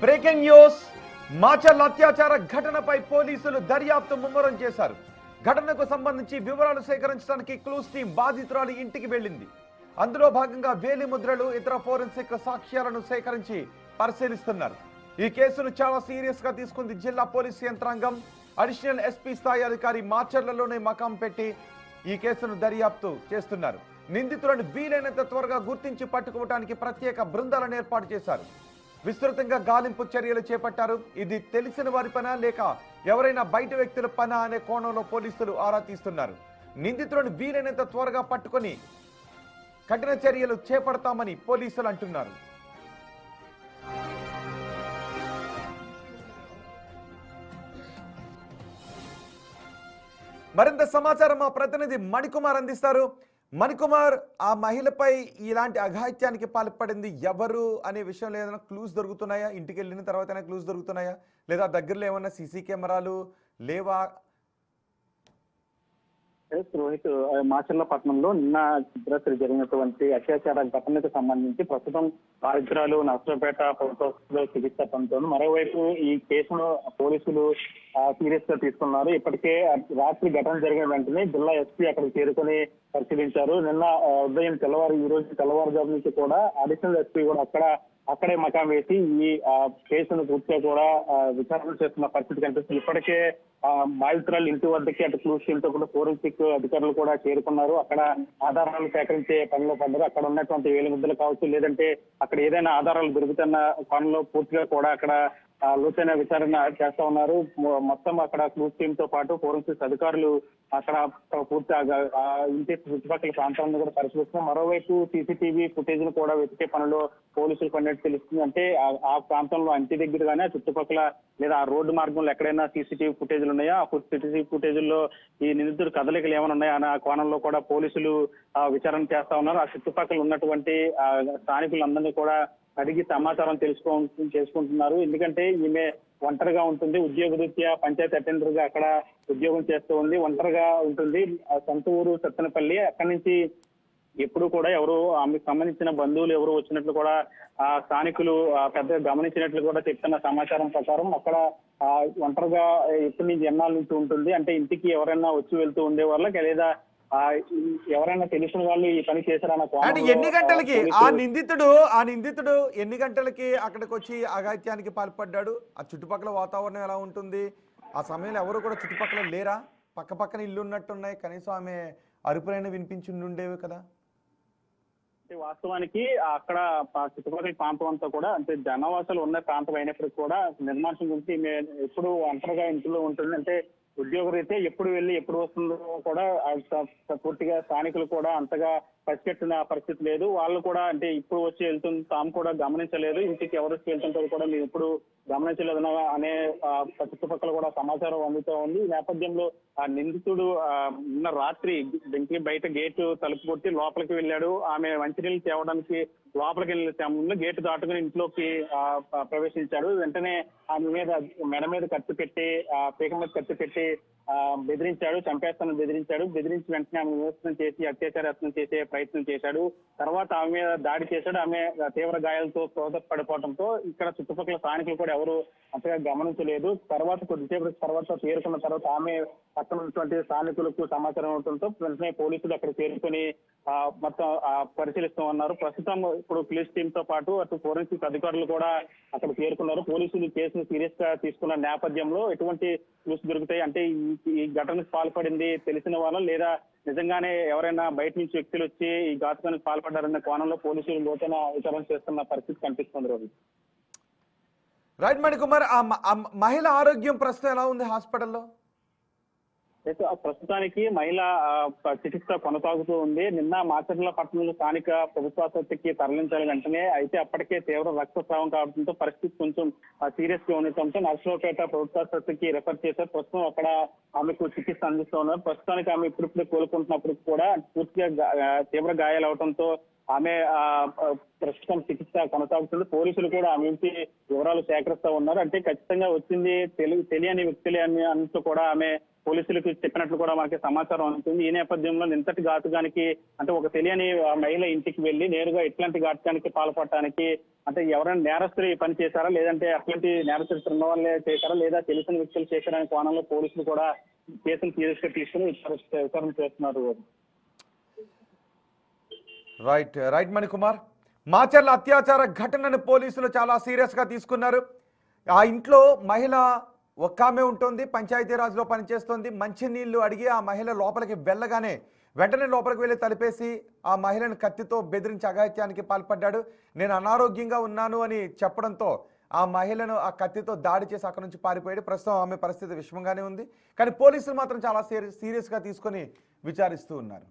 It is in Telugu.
Breaking news. మాచర్ల అత్యాచార ఘటనపై పోలీసులు దర్యాప్తు ముమ్మరం చేశారు. ఘటనకు సంబంధించి వివరాలు సేకరించడానికి క్లూస్ టీం బాధితురాలి ఇంటికి వెళ్ళింది. అందులో భాగంగా వేలి ముద్రలు, ఇతర ఫోరెన్సిక్ సాక్ష్యాలను సేకరించి పరిశీలిస్తున్నారు. ఈ కేసును చాలా సీరియస్ గా తీసుకుంది జిల్లా పోలీసు యంత్రాంగం. అడిషనల్ ఎస్పీ స్థాయి అధికారి మాచర్లలోనే మకాం పెట్టి ఈ కేసును దర్యాప్తు చేస్తున్నారు. నిందితులను వీలైనంత త్వరగా గుర్తించి పట్టుకోవడానికి ప్రత్యేక బృందాలను ఏర్పాటు చేశారు. విస్తృతంగా గాలింపు చర్యలు చేపట్టారు. ఇది తెలిసిన వారి పనా లేక ఎవరైనా బయట వ్యక్తుల పనా అనే కోణంలో పోలీసులు ఆరా తీస్తున్నారు. నిందితులను వీలైనంత త్వరగా పట్టుకొని కఠిన చర్యలు చేపడతామని పోలీసులు అంటున్నారు. మరింత సమాచారం మా ప్రతినిధి మణికుమార్ అందిస్తారు. మణికుమార్, ఆ మహిళపై ఇలాంటి అఘాయిత్యానికి పాల్పడింది ఎవరు అనే విషయంలో ఏదైనా క్లూస్ దొరుకుతున్నాయా? ఇంటికి వెళ్ళిన తర్వాత క్లూస్ దొరుకుతున్నాయా, లేదా దగ్గరలో ఏమన్నా సీసీ కెమెరాలు లేవా? రోహిత్, మాచర్ల పట్టణంలో నిన్న రాత్రి జరిగినటువంటి అత్యాచార ఘటనకు సంబంధించి ప్రస్తుతం బాధితురాలు నర్సరావుపేట ప్రభుత్వ చికిత్స పొందుతోంది. మరోవైపు ఈ కేసును పోలీసులు సీరియస్ గా తీసుకున్నారు. ఇప్పటికే రాత్రి ఘటన జరిగిన వెంటనే జిల్లా ఎస్పీ అక్కడికి చేరుకుని పరిశీలించారు. నిన్న ఉదయం ఈ రోజు తెల్లవారుజాము నుంచి కూడా అడిషనల్ ఎస్పీ కూడా అక్కడే మకాం వేసి ఈ కేసును పూర్తిగా కూడా విచారణ చేస్తున్న పరిస్థితి కనిపిస్తుంది. ఇప్పటికే బాధితురాలు ఇంటి వద్దకి అటు క్లూస్ టీమ్ తో కూడా ఫోరెన్సిక్ అధికారులు కూడా చేరుకున్నారు. అక్కడ ఆధారాలు సేకరించే పనిలో పడ్డారు. అక్కడ ఉన్నటువంటి వేలి ముద్దలు కావచ్చు, లేదంటే అక్కడ ఏదైనా ఆధారాలు దొరుకుతున్న పనిలో పూర్తిగా కూడా అక్కడ లోతైన విచారణ చేస్తా ఉన్నారు. మొత్తం అక్కడ క్లూస్ టీమ్ తో పాటు ఫోరెన్సిక్ అధికారులు అక్కడ పూర్తిగా ఇంటి చుట్టుపక్కల ప్రాంతాలను కూడా పరిశీలిస్తున్నారు. మరోవైపు సీసీటీవీ ఫుటేజ్ ను కూడా వెతికే పనిలో పోలీసులు పడినట్టు తెలుస్తుంది. అంటే ఆ ప్రాంతంలో ఇంటి దగ్గరగానే చుట్టుపక్కల లేదా ఆ రోడ్డు మార్గంలో ఎక్కడైనా సీసీటీవీ ఫుటేజ్లు ఉన్నాయా, ఆ సీసీటీవీ ఫుటేజ్ల్లో ఈ నిందితుడు కదలికలు ఏమైనా ఉన్నాయా అనే కోణంలో కూడా పోలీసులు విచారణ చేస్తా ఉన్నారు. ఆ చుట్టుపక్కల ఉన్నటువంటి స్థానికులందరినీ కూడా అడిగి సమాచారం చేసుకుంటున్నారు. ఎందుకంటే ఈమె ఒంటరిగా ఉంటుంది. ఉద్యోగరీత్యా పంచాయతీ అటెండర్ గా అక్కడ ఉద్యోగం చేస్తూ ఉంది. ఒంటరిగా ఉంటుంది. సొంత ఊరు సత్తెనపల్లి. అక్కడి నుంచి ఎప్పుడు కూడా ఎవరు ఆమెకు సంబంధించిన బంధువులు ఎవరు వచ్చినట్లు కూడా స్థానికులు పెద్దగా గమనించినట్లు కూడా చెప్తున్న సమాచారం ప్రకారం అక్కడ ఒంటరిగా ఎప్పటి నుంచి ఎన్నాళ్ళ నుంచి ఉంటుంది. అంటే ఇంటికి ఎవరైనా వచ్చి వెళ్తూ ఉండే వాళ్ళకి, లేదా ఎవరైనా తెలిసిన వాళ్ళు ఈ పని చేశారన్న ఎన్ని గంటలకి ఆ నిందితుడు ఎన్ని గంటలకి అక్కడికి వచ్చి అఘాయిత్యానికి పాల్పడ్డాడు? ఆ చుట్టుపక్కల వాతావరణం ఎలా ఉంటుంది? ఆ సమయంలో ఎవరు కూడా చుట్టుపక్కల లేరా? పక్క పక్కన ఇల్లు ఉన్నట్టున్నాయి. కనీసం ఆమె అరుపులైన వినిపించి ఉండేవి కదా. వాస్తవానికి అక్కడ చుట్టుపక్కల ప్రాంతం అంతా కూడా అంటే జనవాసాలు ఉన్న ప్రాంతం అయినప్పటికీ కూడా నిర్మాణం గురించి ఎప్పుడు ఒంటరిగా ఇంట్లో ఉంటుంది. అంటే ఉద్యోగరీత్యా ఎప్పుడు వెళ్ళి ఎప్పుడు వస్తుందో కూడా పూర్తిగా స్థానికులు కూడా అంతగా పసిగట్టిన పరిస్థితి లేదు. వాళ్ళు కూడా అంటే ఇప్పుడు వచ్చి వెళ్తుంది తాము కూడా గమనించలేదు. ఇంటికి ఎవరు వచ్చి వెళ్తుంటారో కూడా మేము ఎప్పుడు గమనించలేదు అనే చుట్టుపక్కల కూడా సమాచారం అందుతూ ఉంది. ఈ నేపథ్యంలో ఆ నిందితుడు నిన్న రాత్రి ఇంటి బయట గేటు తలుపు కొట్టి లోపలికి వెళ్ళాడు. ఆమె మంచినీళ్ళు తేవడానికి లోపలికి వెళ్ళిన సమయంలో గేటు దాటుకుని ఇంట్లోకి ప్రవేశించాడు. వెంటనే ఆమె మీద మెడ మీద కత్తి పెట్టి పీక మీద కత్తి పెట్టి బెదిరించాడు. చంపేస్తానని బెదిరించాడు. బెదిరించి వెంటనే ఆమె విమర్శనం చేసి అత్యాచారం చేసే ప్రయత్నం చేశాడు. తర్వాత ఆమె మీద దాడి చేశాడు. ఆమె తీవ్ర గాయాలతో పడిపోవడంతో ఇక్కడ చుట్టుపక్కల స్థానికులు కూడా ఎవరు అంతగా గమనించలేదు. తర్వాత కొద్దిసేపు తర్వాత చేరుకున్న తర్వాత ఆమె పక్కన ఉన్నటువంటి స్థానికులకు సమాచారం అవడంతో వెంటనే పోలీసులు అక్కడ చేరుకొని మొత్తం పరిశీలిస్తూ ఉన్నారు. ప్రస్తుతం ఇప్పుడు పోలీస్ టీమ్ తో పాటు అటు ఫోరెన్సిక్ అధికారులు కూడా అక్కడ చేరుకున్నారు. పోలీసులు కేసును సీరియస్ గా తీసుకున్న నేపథ్యంలో ఎటువంటి న్యూస్ దొరుకుతాయి అంటే ఈ ఘటనకు పాల్పడింది తెలిసిన వాళ్ళు, లేదా నిజంగానే ఎవరైనా బయట నుంచి వ్యక్తులు వచ్చి ఈ ఘాతుకానికి పాల్పడ్డారన్న కోణంలో పోలీసులు లోతైన విచారణ చేస్తున్న పరిస్థితి కనిపిస్తుంది. రోహిత్, రైట్ మణికుమార్, ఆ మహిళ ఆరోగ్యం ప్రస్తుతం ఎలా ఉంది హాస్పిటల్లో? ప్రస్తుతానికి మహిళ చికిత్స కొనసాగుతూ ఉంది. నిన్న మాచర్ల పట్టణంలో స్థానిక ప్రభుత్వాసుపత్రికి తరలించాలి వెంటనే, అయితే అప్పటికే తీవ్ర రక్తస్రావం కావడంతో పరిస్థితి కొంచెం సీరియస్ గా ఉండటంతో నర్సరావుపేట ప్రభుత్వాసుపత్రికి రెఫర్ చేశారు. ప్రస్తుతం అక్కడ ఆమెకు చికిత్స అందిస్తూ ఉన్నారు. ప్రస్తుతానికి ఆమె ఇప్పుడిప్పుడే కోలుకుంటున్నప్పటికీ కూడా పూర్తిగా తీవ్ర గాయాలు అవడంతో ఆమె ప్రస్తుతం చికిత్స కొనసాగుతుంది. పోలీసులు కూడా ఆమె నుంచి వివరాలు సేకరిస్తూ ఉన్నారు. అంటే ఖచ్చితంగా వచ్చింది తెలియని వ్యక్తులే అని అంటూ కూడా ఆమె పోలీసులకు చెప్పినట్లు కూడా మనకి సమాచారం అందుతుంది. ఈ నేపథ్యంలో ఇంతటి ఘాతుకానికి అంటే ఒక తెలియని మహిళ ఇంటికి వెళ్లి నేరుగా ఇట్లాంటి ఘాతుకానికి పాల్పడటానికి అంటే ఎవరైనా నేరస్తులు ఈ పని చేశారా, లేదంటే అట్లాంటి నేరస్తులు ఉన్న వాళ్ళే చేశారా, లేదా తెలిసిన వ్యక్తులు చేశారనే కోణంలో పోలీసులు కూడా కేసును సీరియస్ గా తీసుకుని విచారణ చేస్తున్నారు. రైట్ మణికుమార్. మాచర్ల అత్యాచార ఘటనను పోలీసులు చాలా సీరియస్ గా తీసుకున్నారు. ఆ ఇంట్లో మహిళ ఒక్క ఆమె ఉంటుంది, పంచాయతీరాజ్లో పనిచేస్తుంది. మంచినీళ్లు అడిగి ఆ మహిళ లోపలికి వెళ్ళగానే వెంటనే లోపలికి వెళ్ళి తలిపేసి ఆ మహిళను కత్తితో బెదిరించి అఘాయిత్యానికి పాల్పడ్డాడు. నేను అనారోగ్యంగా ఉన్నాను అని చెప్పడంతో ఆ మహిళను ఆ కత్తితో దాడి చేసి అక్కడి నుంచి పారిపోయాడు. ప్రస్తుతం ఆమె పరిస్థితి విషమంగానే ఉంది. కానీ పోలీసులు మాత్రం చాలా సీరియస్గా తీసుకొని విచారిస్తూ ఉన్నారు.